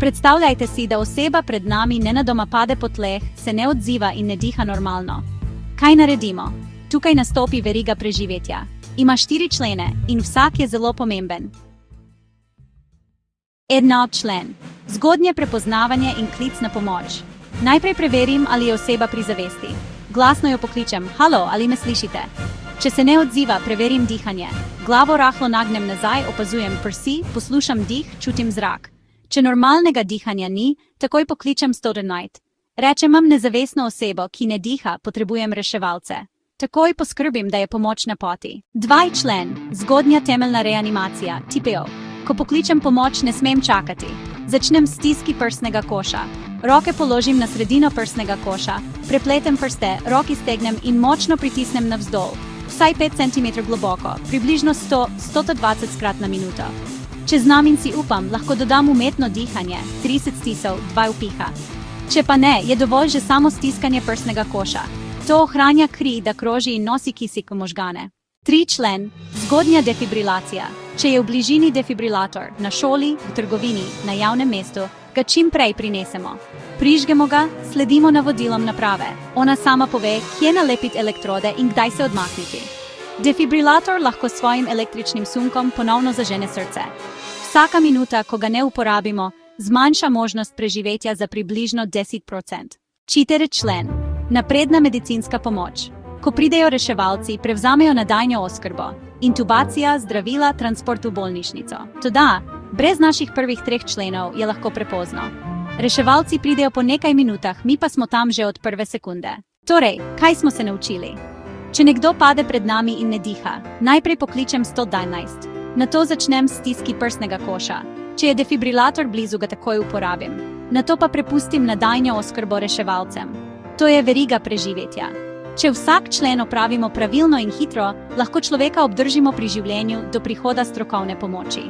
Predstavljajte si, da oseba pred nami nenadoma pade po tleh, se ne odziva in ne diha normalno. Kaj naredimo? Tukaj nastopi veriga preživetja. Ima 4 člene in vsak je zelo pomemben. 1. člen. Zgodnje prepoznavanje in klic na pomoč. Najprej preverim, ali je oseba pri zavesti. Glasno jo pokličem: halo, ali me slišite? Če se ne odziva, preverim dihanje. Glavo rahlo nagnem nazaj, opazujem prsi, poslušam dih, čutim zrak. Če normalnega dihanja ni, takoj pokličem 112. Rečem, imam nezavestno osebo, ki ne diha, potrebujem reševalce. Takoj poskrbim, da je pomoč na poti. 2. člen. Zgodnja temeljna reanimacija, TPO. Ko pokličem pomoč, ne smem čakati. Začnem s stiski prsnega koša. Roke položim na sredino prsnega koša, prepletem prste, roki stegnem in močno pritisnem navzdol. Vsaj 5 cm globoko, približno 100-120 krat na minuto. Če znam in si upam, lahko dodam umetno dihanje, 30 stisov, 2 vpiha. Če pa ne, je dovolj že samo stiskanje prsnega koša. To ohranja kri, da kroži in nosi kisik v možgane. 3. člen. Zgodnja defibrilacija. Če je v bližini defibrilator, na šoli, v trgovini, na javnem mestu, ga čim prej prinesemo. Prižgemo ga, sledimo navodilom naprave. Ona sama pove, kje nalepiti elektrode in kdaj se odmakniti. Defibrilator lahko s svojim električnim sunkom ponovno zažene srce. Vsaka minuta, ko ga ne uporabimo, zmanjša možnost preživetja za približno 10%. 4. člen. Napredna medicinska pomoč. Ko pridejo reševalci, prevzamejo nadaljnjo oskrbo. Intubacija, zdravila, transport v bolnišnico. Toda, brez naših prvih 3 členov je lahko prepozno. Reševalci pridejo po nekaj minutah, mi pa smo tam že od prve sekunde. Torej, kaj smo se naučili? Če nekdo pade pred nami in ne diha, najprej pokličem 112. Nato začnem s stiski prsnega koša. Če je defibrilator blizu, ga takoj uporabim. Nato pa prepustim nadaljnjo oskrbo reševalcem. To je veriga preživetja. Če vsak člen opravimo pravilno in hitro, lahko človeka obdržimo pri življenju do prihoda strokovne pomoči.